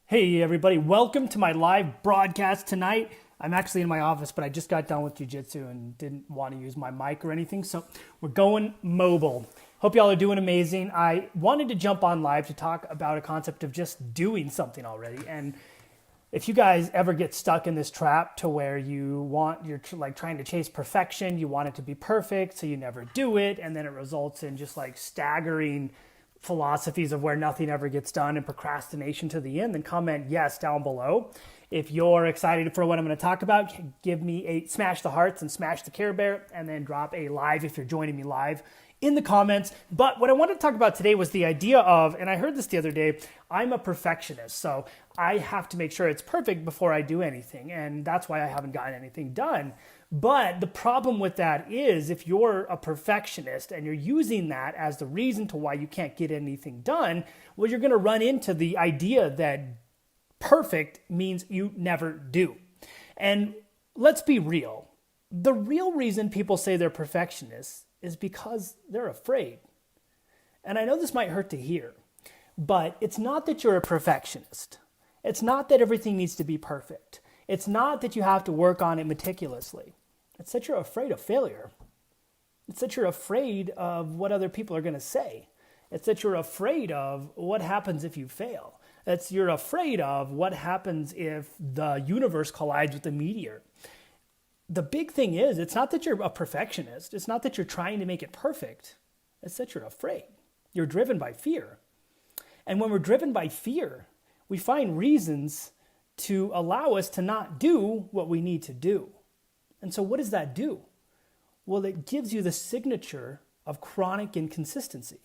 Hey everybody, welcome to my live broadcast tonight. I'm actually in my office, but I just got done with jiu-jitsu and didn't want to use my mic or anything, so we're going mobile. Hope y'all are doing amazing. I wanted to jump on live to talk about a concept of just doing something already. And if you guys ever get stuck in this trap to where you're like trying to chase perfection, you want it to be perfect, so you never do it, and then it results in just like staggering philosophies of where nothing ever gets done and procrastination to the end, then comment yes down below. If you're excited for what I'm going to talk about, give me a smash the hearts and smash the Care Bear, and then drop a live if you're joining me live in the comments. But what I wanted to talk about today was the idea of, and I heard this the other day, I'm a perfectionist, so I have to make sure it's perfect before I do anything, and that's why I haven't gotten anything done. But the problem with that is if you're a perfectionist and you're using that as the reason to why you can't get anything done, well, you're going to run into the idea that perfect means you never do. And let's be real. The real reason people say they're perfectionists is because they're afraid. And I know this might hurt to hear, but it's not that you're a perfectionist. It's not that everything needs to be perfect. It's not that you have to work on it meticulously. It's that you're afraid of failure. It's that you're afraid of what other people are going to say. It's that you're afraid of what happens if you fail. You're afraid of what happens if the universe collides with a meteor. The big thing is, it's not that you're a perfectionist. It's not that you're trying to make it perfect. It's that you're afraid. You're driven by fear. And when we're driven by fear, we find reasons to allow us to not do what we need to do. And so what does that do? Well, it gives you the signature of chronic inconsistency.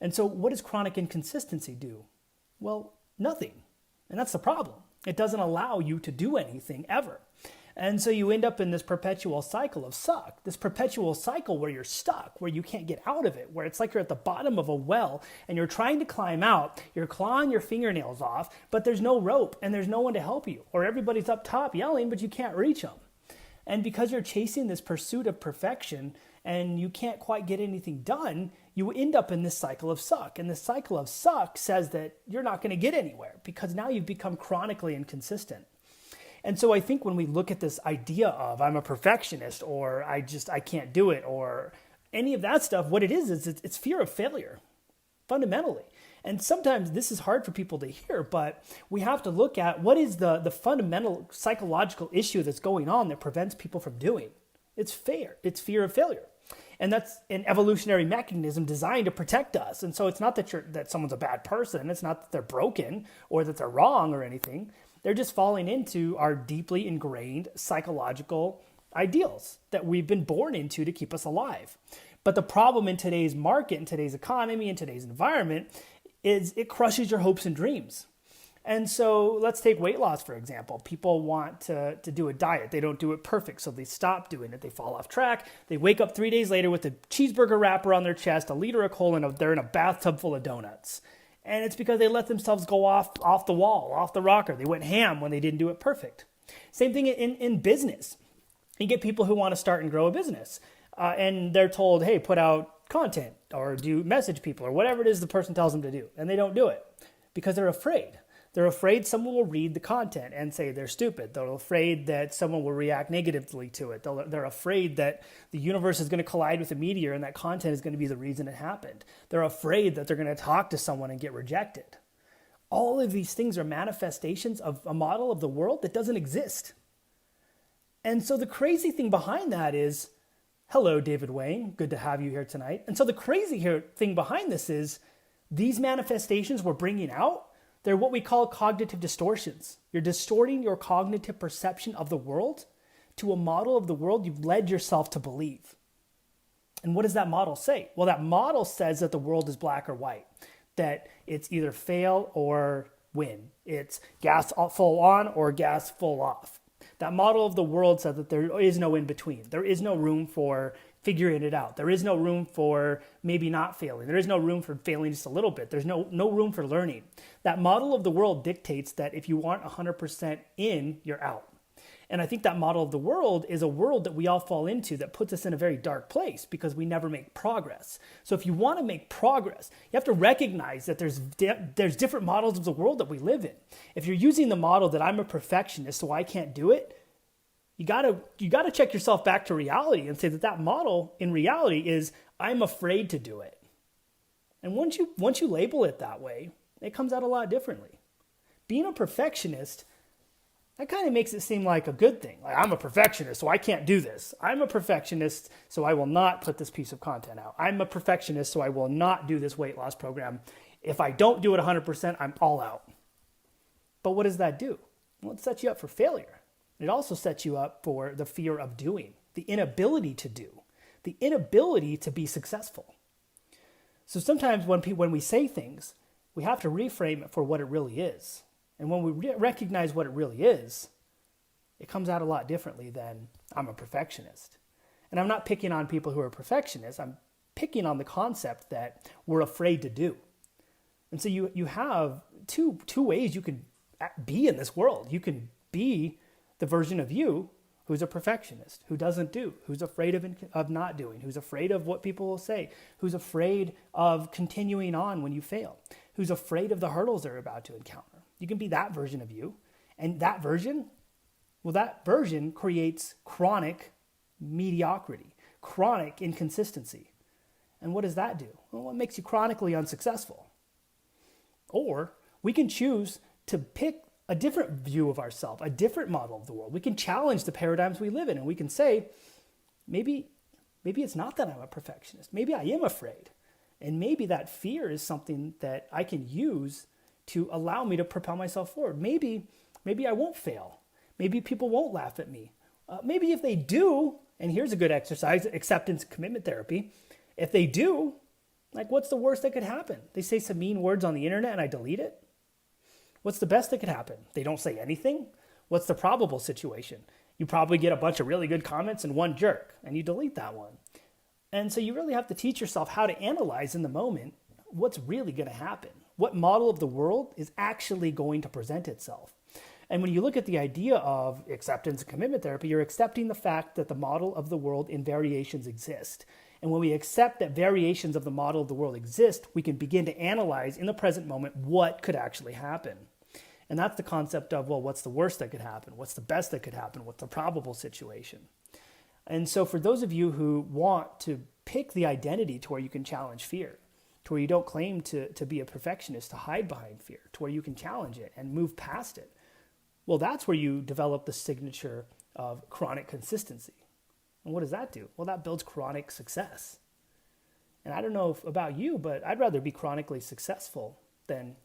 And so what does chronic inconsistency do? Well, nothing. And that's the problem. It doesn't allow you to do anything ever. And so you end up in this perpetual cycle of suck, this perpetual cycle where you're stuck, where you can't get out of it, where it's like you're at the bottom of a well and you're trying to climb out, you're clawing your fingernails off, but there's no rope and there's no one to help you, or everybody's up top yelling, but you can't reach them. And because you're chasing this pursuit of perfection and you can't quite get anything done, you end up in this cycle of suck. And this cycle of suck says that you're not going to get anywhere because now you've become chronically inconsistent. And so I think when we look at this idea of I'm a perfectionist or I can't do it or any of that stuff, what it is it's fear of failure, fundamentally. And sometimes this is hard for people to hear, but we have to look at what is the fundamental psychological issue that's going on that prevents people from doing. It's fear. It's fear of failure. And that's an evolutionary mechanism designed to protect us. And so it's not that someone's a bad person. It's not that they're broken or that they're wrong or anything. They're just falling into our deeply ingrained psychological ideals that we've been born into to keep us alive. But the problem in today's market, in today's economy, in today's environment, is it crushes your hopes and dreams. And so let's take weight loss, for example. People want to do a diet. They don't do it perfect, so they stop doing it. They fall off track. They wake up 3 days later with a cheeseburger wrapper on their chest, a liter of cola, and they're in a bathtub full of donuts. And it's because they let themselves go off the wall, off the rocker. They went ham when they didn't do it perfect. Same thing in business. You get people who want to start and grow a business. And they're told, hey, put out content or do message people or whatever it is the person tells them to do. And they don't do it because they're afraid. They're afraid someone will read the content and say they're stupid. They're afraid that someone will react negatively to it. They're afraid that the universe is going to collide with a meteor and that content is going to be the reason it happened. They're afraid that they're going to talk to someone and get rejected. All of these things are manifestations of a model of the world that doesn't exist. And so the crazy thing behind that is, hello, David Wayne. Good to have you here tonight. And so the crazy thing behind this is these manifestations we're bringing out, they're what we call cognitive distortions. You're distorting your cognitive perception of the world to a model of the world you've led yourself to believe. And what does that model say? Well, that model says that the world is black or white, that it's either fail or win. It's gas full on or gas full off. That model of the world says that there is no in between. There is no room for figuring it out. There is no room for maybe not failing. There is no room for failing just a little bit. There's no room for learning. That model of the world dictates that if you aren't 100% in, you're out. And I think that model of the world is a world that we all fall into that puts us in a very dark place because we never make progress. So if you want to make progress, you have to recognize that there's different models of the world that we live in. If you're using the model that I'm a perfectionist, so I can't do it, you gotta check yourself back to reality and say that model in reality is I'm afraid to do it. And once you label it that way, it comes out a lot differently. Being a perfectionist, that kind of makes it seem like a good thing. Like, I'm a perfectionist, so I can't do this. I'm a perfectionist, so I will not put this piece of content out. I'm a perfectionist, so I will not do this weight loss program. If I don't do it 100%, I'm all out. But what does that do? Well, it sets you up for failure. It also sets you up for the fear of doing, the inability to do, the inability to be successful. So sometimes when we say things, we have to reframe it for what it really is. And when we recognize what it really is, it comes out a lot differently than I'm a perfectionist. And I'm not picking on people who are perfectionists. I'm picking on the concept that we're afraid to do. And so you have two ways you can be in this world. You can be the version of you who's a perfectionist, who doesn't do, who's afraid of not doing, who's afraid of what people will say, who's afraid of continuing on when you fail, who's afraid of the hurdles they're about to encounter. You can be that version of you. And that version creates chronic mediocrity, chronic inconsistency. And what does that do? Well, it makes you chronically unsuccessful. Or we can choose to pick a different view of ourselves, a different model of the world. We can challenge the paradigms we live in, and we can say, maybe it's not that I'm a perfectionist. Maybe I am afraid. And maybe that fear is something that I can use to allow me to propel myself forward. Maybe I won't fail. Maybe people won't laugh at me. Maybe if they do, and here's a good exercise, acceptance and commitment therapy. If they do, like, what's the worst that could happen? They say some mean words on the internet and I delete it? What's the best that could happen? They don't say anything? What's the probable situation? You probably get a bunch of really good comments and one jerk, and you delete that one. And so you really have to teach yourself how to analyze in the moment what's really going to happen. What model of the world is actually going to present itself? And when you look at the idea of acceptance and commitment therapy, you're accepting the fact that the model of the world in variations exist. And when we accept that variations of the model of the world exist, we can begin to analyze in the present moment what could actually happen. And that's the concept of, well, what's the worst that could happen? What's the best that could happen? What's the probable situation? And so for those of you who want to pick the identity to where you can challenge fear, to where you don't claim to be a perfectionist, to hide behind fear, to where you can challenge it and move past it, well, that's where you develop the signature of chronic consistency. And what does that do? Well, that builds chronic success. And I don't know about you, but I'd rather be chronically successful than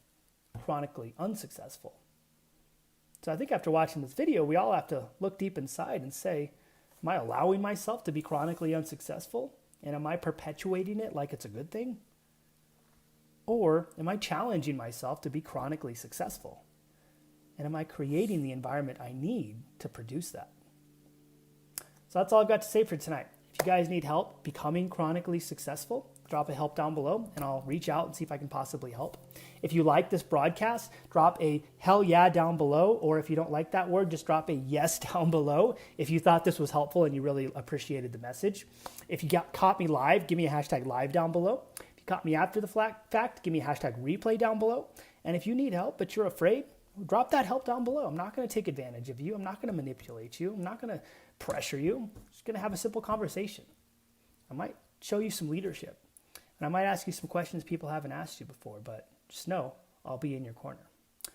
chronically unsuccessful. So I think after watching this video, we all have to look deep inside and say, am I allowing myself to be chronically unsuccessful? And am I perpetuating it like it's a good thing? Or am I challenging myself to be chronically successful? And am I creating the environment I need to produce that? So that's all I've got to say for tonight. If you guys need help becoming chronically successful, drop a help down below and I'll reach out and see if I can possibly help. If you like this broadcast, drop a hell yeah down below, or if you don't like that word, just drop a yes down below if you thought this was helpful and you really appreciated the message. If you caught me live, give me a hashtag live down below. If you caught me after the fact, give me a hashtag replay down below. And if you need help but you're afraid, drop that help down below. I'm not going to take advantage of you. I'm not going to manipulate you. I'm not going to pressure you. I'm just going to have a simple conversation. I might show you some leadership. And I might ask you some questions people haven't asked you before, but just know I'll be in your corner.